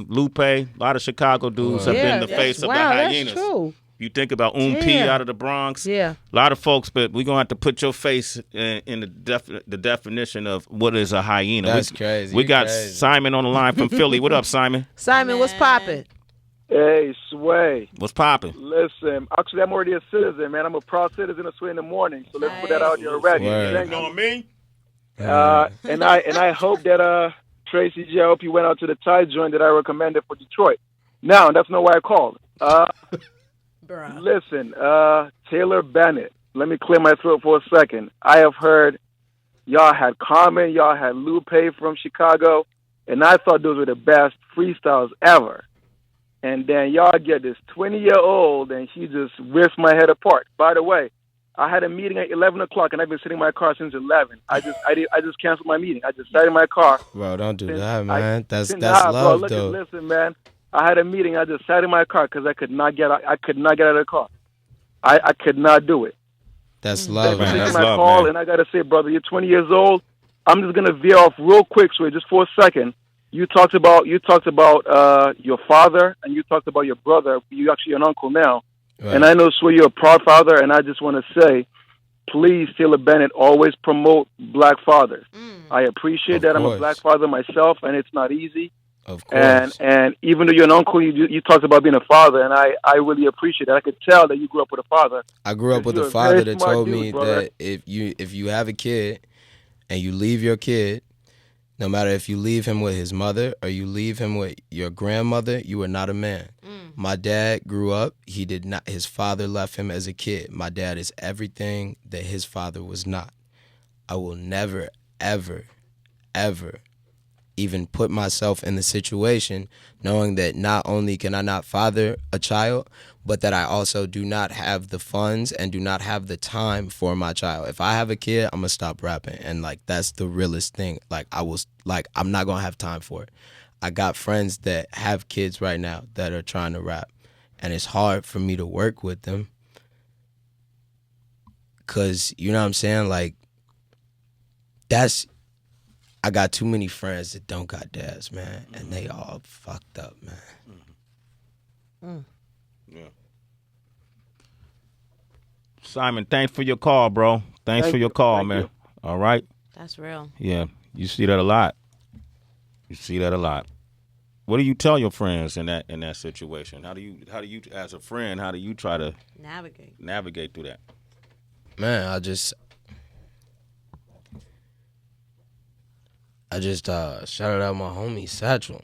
Lupe. A lot of Chicago dudes have been the face of the hyenas. That's true. You think about P out of the Bronx. Yeah. A lot of folks, but we're going to have to put your face in the definition of what is a hyena. That's crazy. We got Simon on the line from Philly. What up, Simon? Simon, what's poppin'? Hey, Sway. What's popping? Listen, actually, I'm already a citizen, man. I'm a proud citizen of Sway in the morning, so let's put that out there already. You know what I mean? And I hope that Tracy J, I hope you went out to the Thai joint that I recommended for Detroit. Now, that's not why I called. Listen, Taylor Bennett, let me clear my throat for a second. I have heard y'all had Carmen, y'all had Lupe from Chicago, and I thought those were the best freestyles ever. And then y'all get this 20-year-old, and she just rips my head apart. By the way, I had a meeting at 11 o'clock, and I've been sitting in my car since 11. I just canceled my meeting. I just sat in my car. Bro, don't do that, man. That's love, though. Listen, man. I had a meeting. I just sat in my car because I could not get out of the car. I could not do it. That's love, man. That's love, call, man. And I got to say, brother, you're 20 years old. I'm just going to veer off real quick, Sway, just for a second. You talked about your father, and you talked about your brother. You're actually an uncle now. Right. And I know, Sway, you're a proud father, and I just want to say, please, Taylor Bennett, always promote black fathers. I appreciate that. I'm a black father myself, and it's not easy. Of course. And even though you're an uncle, you talked about being a father, and I really appreciate that. I could tell that you grew up with a father. I grew up with a father that told me that if you have a kid and you leave your kid, no matter if you leave him with his mother or you leave him with your grandmother, you are not a man. My dad grew up, his father left him as a kid. My dad is everything that his father was not. I will never, ever, ever even put myself in the situation knowing that not only can I not father a child, but that I also do not have the funds and do not have the time for my child. If I have a kid, I'm gonna stop rapping, and that's the realest thing. I'm not gonna have time for it. I got friends that have kids right now that are trying to rap, and it's hard for me to work with them because, you know what I'm saying, I got too many friends that don't got dads, man, and they all fucked up, man. Yeah. Simon, thanks for your call, bro. Thanks for your call, man. You. All right? That's real. Yeah, you see that a lot. What do you tell your friends in that situation? How do you as a friend, how do you try to navigate through that? Man, I just shouted out my homie Satchel.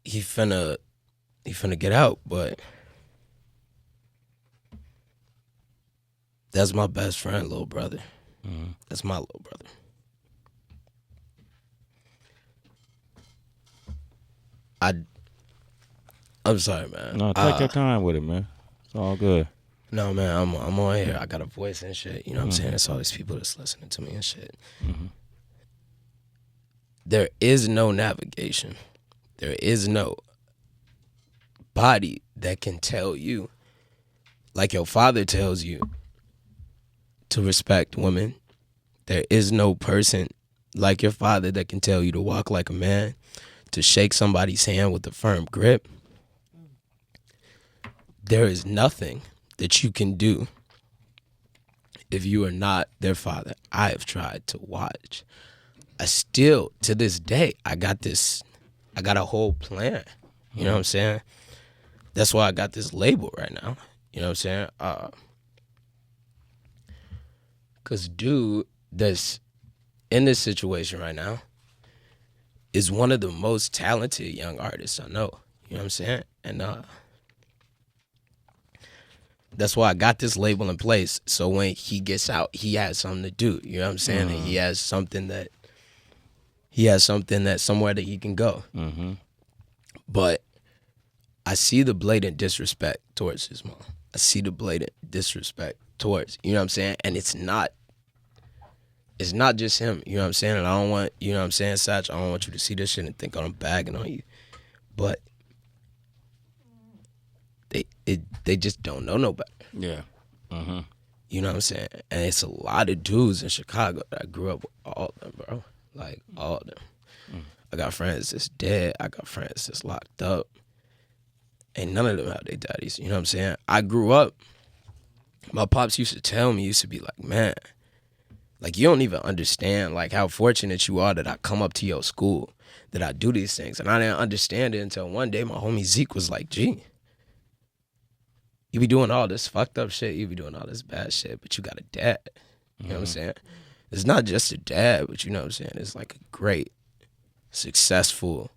He finna get out, but That's my best friend, little brother. That's my little brother. I'm sorry, man. No, take your time with it, man. It's all good. No, man, I'm on here. I got a voice and shit. You know what I'm saying? It's all these people that's listening to me and shit. There is no navigation. There is no body that can tell you, like your father tells you, to respect women. There is no person like your father that can tell you to walk like a man, to shake somebody's hand with a firm grip. There is nothing that you can do if you are not their father. I have tried to watch. I still, to this day, I got a whole plan. You know what I'm saying? That's why I got this label right now. You know what I'm saying? Because dude that's in this situation right now is one of the most talented young artists I know. You know what I'm saying? And that's why I got this label in place. So when he gets out, he has something to do. You know what I'm saying? And he has something that somewhere that he can go. But I see the blatant disrespect towards his mom. I see the blatant disrespect towards, you know what I'm saying? And it's not just him, you know what I'm saying? And I don't want, you know what I'm saying, Satch, I don't want you to see this shit and think I'm bagging on you. But they just don't know no better. Yeah. You know what I'm saying? And it's a lot of dudes in Chicago that I grew up with, all of them, bro. Like, all of them. I got friends that's dead. I got friends that's locked up. And none of them have their daddies. You know what I'm saying? I grew up, my pops used to tell me, used to be like, man, like, you don't even understand, like, how fortunate you are that I come up to your school, that I do these things. And I didn't understand it until one day my homie Zeke was like, G, you be doing all this fucked up shit, you be doing all this bad shit, but you got a dad. You know what I'm saying? It's not just a dad, but you know what I'm saying? It's like a great, successful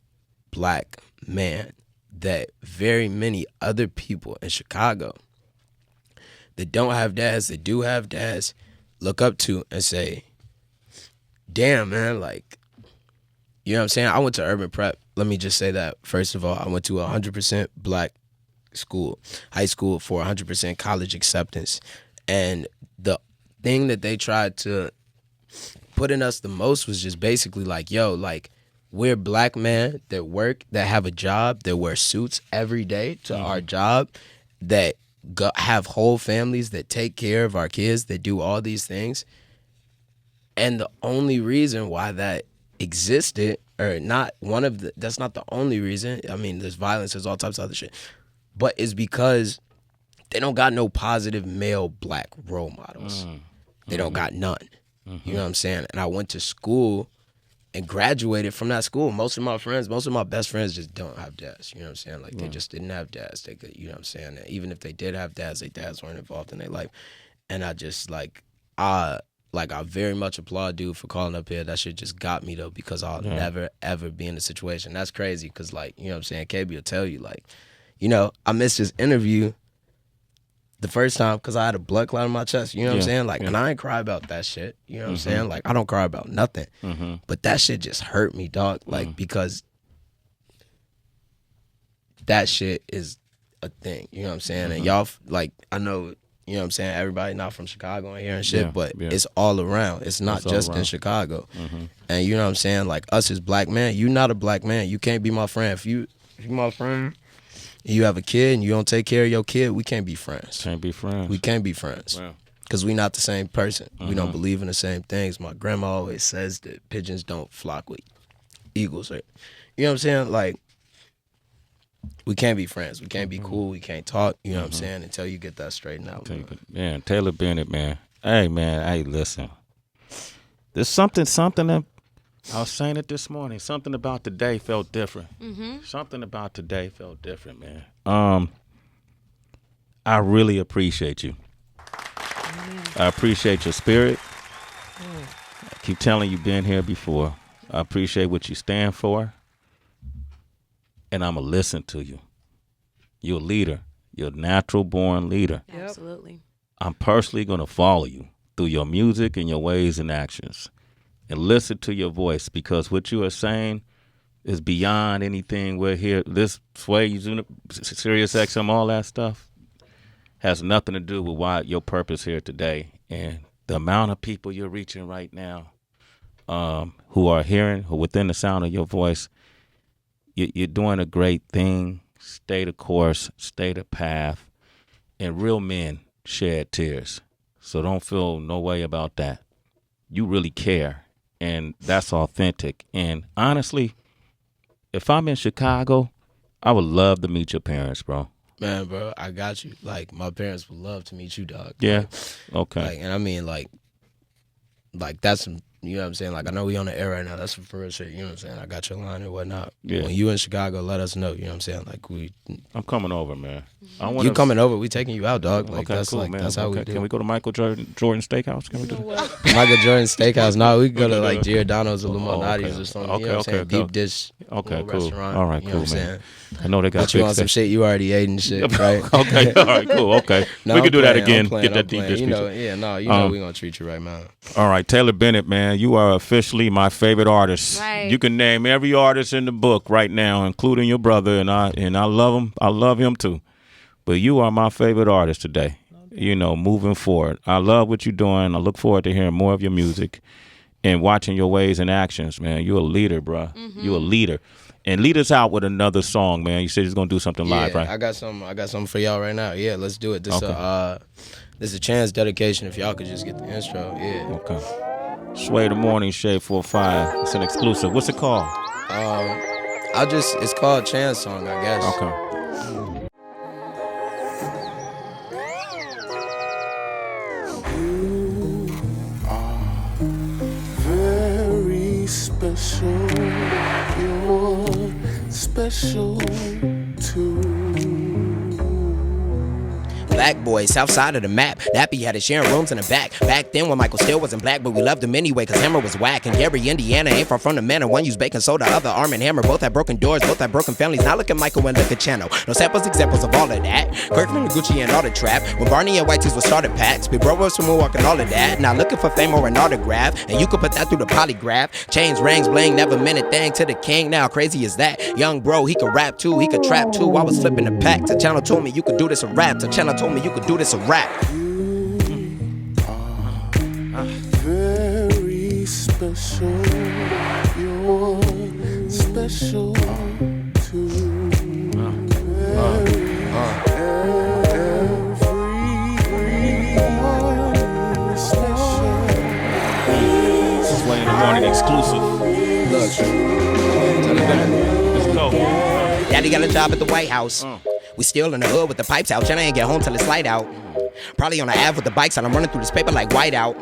black man that very many other people in Chicago that don't have dads, that do have dads, look up to and say, damn, man, like, you know what I'm saying? I went to urban prep. Let me just say that. First of all, I went to 100% black school, high school for 100% college acceptance. And the thing that they tried to put in us the most was just basically like, yo, like, we're black men that work, that have a job, that wear suits every day to our job, that have whole families, that take care of our kids, that do all these things. And the only reason why that existed, or not one of the, that's not the only reason. I mean, there's violence, there's all types of other shit. But it's because they don't got no positive male black role models. They don't got none. You know what I'm saying? And I went to school and graduated from that school. Most of my best friends just don't have dads. You know what I'm saying? Like, they just didn't have dads. They could, you know what I'm saying? And even if they did have dads, their dads weren't involved in their life. And I just, I very much applaud dude for calling up here. That shit just got me, though, because I'll never, ever be in a situation. That's crazy, because, like, you know what I'm saying? KB will tell you, like, you know, I missed this interview the first time because I had a blood clot in my chest. You know what I'm saying? Like, and I ain't cry about that shit. You know what I'm saying? Like, I don't cry about nothing. But that shit just hurt me, dog. Like, because that shit is a thing. You know what I'm saying? And y'all, like, I know, you know what I'm saying, everybody not from Chicago in here and shit, but it's all around. It's not just in Chicago. And you know what I'm saying? Like, us as black men, you not a black man. You can't be my friend. If you my friend, you have a kid and you don't take care of your kid, we can't be friends. We can't be friends. Because we not the same person. We don't believe in the same things. My grandma always says that pigeons don't flock with eagles. You know what I'm saying? Like, we can't be friends. We can't be cool. We can't talk, you know what I'm saying, until you get that straightened out. Man, Taylor Bennett, man. Hey, listen. There's something that, I was saying it this morning. Something about today felt different. Something about today felt different, man. I really appreciate you. I appreciate your spirit. I keep telling you, been here before. I appreciate what you stand for. And I'm going to listen to you. You're a leader. You're a natural born leader. Absolutely. I'm personally going to follow you through your music and your ways and actions and listen to your voice, because what you are saying is beyond anything we're here. This Sway, Sirius XM, all that stuff has nothing to do with why your purpose here today. And the amount of people you're reaching right now who are hearing, who within the sound of your voice, you're doing a great thing. Stay the course, stay the path. And real men shed tears. So don't feel no way about that. You really care. And that's authentic. And honestly, if I'm in Chicago, I would love to meet your parents, bro. Man, bro, I got you. Like, my parents would love to meet you, dog. Yeah. Okay. Like, and I mean, like that's some, you know what I'm saying? Like, I know we on the air right now. That's some for real shit. You know what I'm saying? I got your line and whatnot. Yeah. When you in Chicago, let us know. You know what I'm saying? Like, I'm coming over, man. You coming over? We taking you out, dog. Like, okay, that's cool, like man. That's how we do. Can we go to Michael Jordan Steakhouse? Can we do that? Michael Jordan Steakhouse? No, we can go to like Giordano's or Illuminati's or something. Okay, you know what I'm saying? Deep dish. Okay, cool. Restaurant, All right, you know cool, what I'm man. saying? I know they got Put you on some shit you already ate and shit, right? Okay, all right, cool. Okay, no, we can do that again. Get that deep dish. You know, yeah, no, you know we gonna treat you right, man. All right, Taylor Bennett, man, you are officially my favorite artist. Right. You can name every artist in the book right now, including your brother, and I love him. I love him too. But you are my favorite artist today. You know, moving forward, I love what you're doing. I look forward to hearing more of your music and watching your ways and actions, man. You're a leader, bro. Mm-hmm. You're a leader. And lead us out with another song, man. You said you're gonna do something live, right? I got something for y'all right now. Yeah, let's do it. This is a Chance dedication. If y'all could just get the intro, yeah. Okay. Sway the Morning Shade 45. It's an exclusive. What's it called? It's called Chance Song, I guess. Okay. Special, you're special too. Black boy, south side of the map. Nappy had his sharing rooms in the back. Back then when Michael still wasn't black, but we loved him anyway, cause Hammer was whack. And Gary, Indiana ain't far from the manor. One used baking soda, other Arm & Hammer. Both had broken doors, both had broken families. Now look at Michael and look at Channel. No samples, examples of all of that. Kirkland, Gucci, and all the trap. When Barney and White Tees were started packs. Big bro was from Milwaukee and all of that. Now looking for fame or an autograph. And you could put that through the polygraph. Chains, rings, bling, never meant a thing to the king. Now crazy as that. Young bro, he could rap too, he could trap too. I was flipping the pack. The Channel told me you could do this a rap. The Channel told me you could do this a rap. You are very special. You're special too. Everyone is special. Sway in the Morning exclusive. Look, let's go. Daddy got a job at the White House. We still in the hood with the pipes out. Jenna ain't get home till it's light out. Probably on the Ave with the bikes out. I'm running through this paper like whiteout.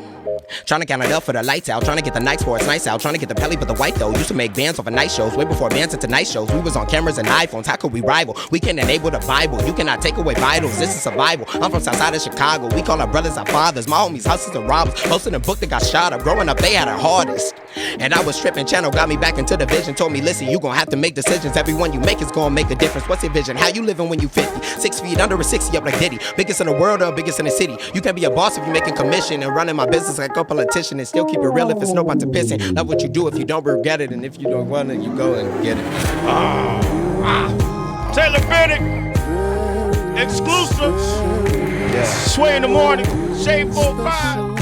Trying to count it up for the lights out. Trying to get the nights for it's nice out. Trying to get the pelly but the white though. Used to make bands off of night shows. Way before bands into night shows. We was on cameras and iPhones. How could we rival? We can enable the Bible. You cannot take away vitals. This is survival. I'm from Southside of Chicago. We call our brothers our fathers. My homies hustlers and robbers. Posting a book that got shot up. Growing up they had it hardest. And I was tripping. Channel got me back into the vision. Told me listen, you gon' have to make decisions. Every one you make is gonna make a difference. What's your vision? How you living when you 50? 6 feet under a 60 up like Diddy. Biggest in the world or biggest in the city. You can be a boss if you making commission. And running my business like a politician. And still keep it real if it's no about to pissing. Love what you do if you don't regret it. And if you don't want it, you go and get it. Taylor Bennett, exclusive. Yeah. Sway in the Morning, Shade 45.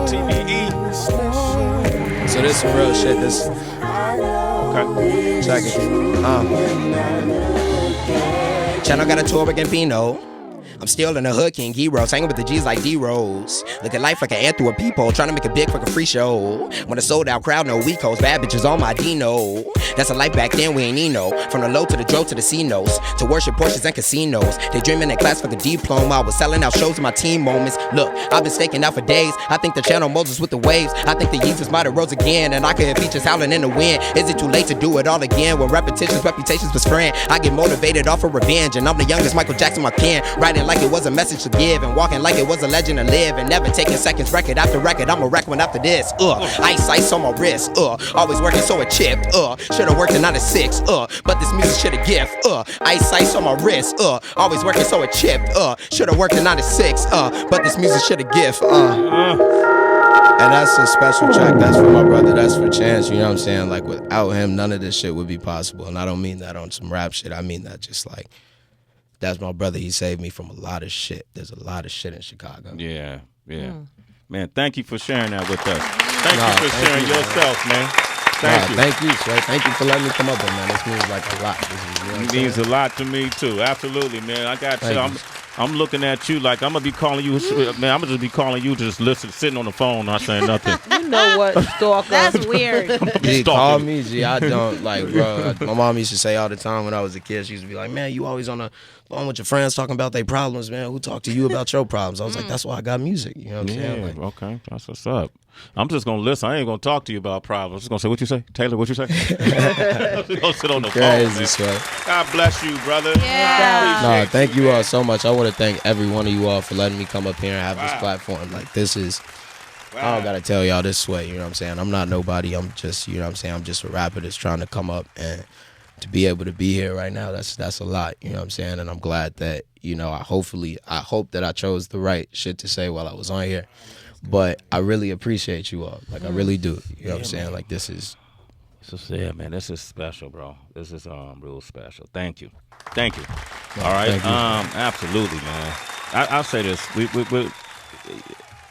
TBE. So this some real shit. This. Okay. Check it. Channel got a tour with Gambino. I'm still in the hood, King Heroes, hanging with the G's like D-Rose. Look at life like an ant through a peephole, trying to make it big for a free show. When a sold out crowd, no weak hoes, bad bitches on my Dino. That's a life back then, we ain't Eno. From the low to the dro to the C-notes, to worship Porsches and casinos. They dreaming in class for the diploma. I was selling out shows in my team moments. Look, I've been staking out for days. I think the Channel Moses with the waves. I think the Jesus might have rose again, and I could hear features howling in the wind. Is it too late to do it all again? When repetitions, reputations was friend. I get motivated off of revenge, and I'm the youngest Michael Jackson I can. Riding like like it was a message to give, and walking like it was a legend to live, and never taking seconds, record after record. I'm a wreck one after this. Ice on my wrist. Always working so it chipped. Should've worked and not a 6. But this music should have gift. Ice on my wrist. Always working so it chipped. Should've worked and not a 6. But this music should have gift. And that's a special track. That's for my brother. That's for Chance. You know what I'm saying? Like, without him, none of this shit would be possible. And I don't mean that on some rap shit. I mean that just like, that's my brother. He saved me from a lot of shit. There's a lot of shit in Chicago. Yeah. Man, thank you for sharing that with us. Thank you for sharing yourself, man. Thank you. Thank you, Sway. Thank you for letting me come up with, man. This means like a lot. It means a lot to me too. Absolutely, man. I got you. I'm looking at you like I'm gonna be calling you. Man, I'm gonna just be calling you, just listen, sitting on the phone, not saying nothing. You know what, stalker? That's weird. G, call me, G. I don't like, bro. My mom used to say all the time when I was a kid. She used to be like, "Man, you always on the phone with your friends talking about their problems, man. Who talk to you about your problems?" I was like, "That's why I got music." You know what I'm saying? Like, okay, that's what's up. I'm just gonna listen. I ain't gonna talk to you about problems. I'm just gonna say, "What you say, Taylor? What you say?" I'm just gonna sit on the phone, man. God bless you, brother. Yeah. No, thank you all so much. I want to thank every one of you all for letting me come up here and have this platform. Like, this is, I don't gotta tell y'all this way. You know what I'm saying? I'm not nobody. I'm just, you know what I'm saying? I'm just a rapper that's trying to come up, and to be able to be here right now, that's a lot. You know what I'm saying? And I'm glad that, you know, I hope that I chose the right shit to say while I was on here. But I really appreciate you all. Like, I really do. You know what I'm saying? Like, this is man, this is special, bro. This is real special. Thank you. All right. Thank you. Absolutely, man. I'll say this.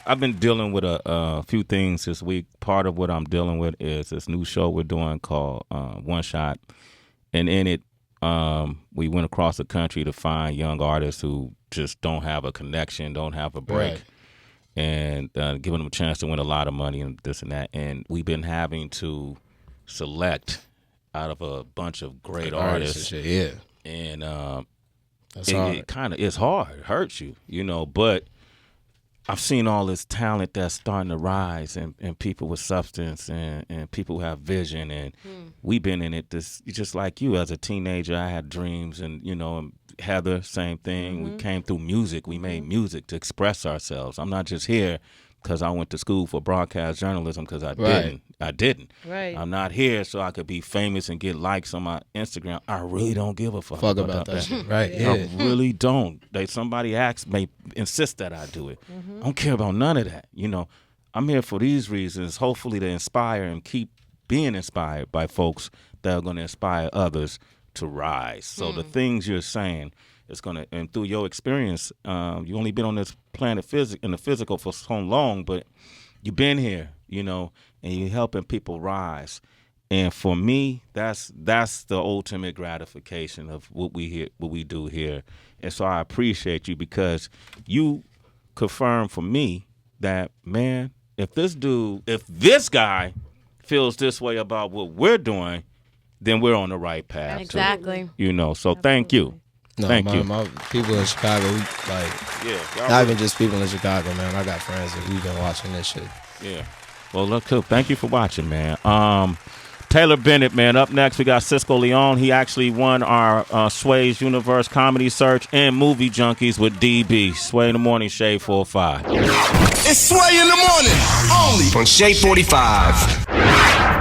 I've been dealing with a few things this week. Part of what I'm dealing with is this new show we're doing called One Shot. And in it, we went across the country to find young artists who just don't have a connection, don't have a break. Right. And giving them a chance to win a lot of money and this and that. And we've been having to select out of a bunch of great artists. Yeah. And it's hard. It hurts you, you know. But I've seen all this talent that's starting to rise, and people with substance and people who have vision. And we've been in it just like you. As a teenager, I had dreams, and, you know, and Heather, same thing. We came through music. We made music to express ourselves. I'm not just here because I went to school for broadcast journalism, because I didn't. Right. I'm not here so I could be famous and get likes on my Instagram. I really don't give a fuck about that shit. Right. Yeah. I really don't. Somebody may insist that I do it. I don't care about none of that. You know, I'm here for these reasons, hopefully to inspire and keep being inspired by folks that are going to inspire others to rise. So the things you're saying is going to, and through your experience, you only been on this planet in the physical for so long, but you've been here, you know, and you're helping people rise. And for me, that's the ultimate gratification of what we do here. And so I appreciate you, because you confirm for me that, man, if this guy feels this way about what we're doing, then we're on the right path. Exactly. You know, so thank you. No, thank you. My people in Chicago, not even just people in Chicago, man. I got friends that we've been watching this shit. Yeah. Well, look, thank you for watching, man. Taylor Bennett, man. Up next, we got Cisco Leone. He actually won our Sway's Universe Comedy Search and Movie Junkies with DB. Sway in the Morning, Shade 45. It's Sway in the Morning, only on Shade 45.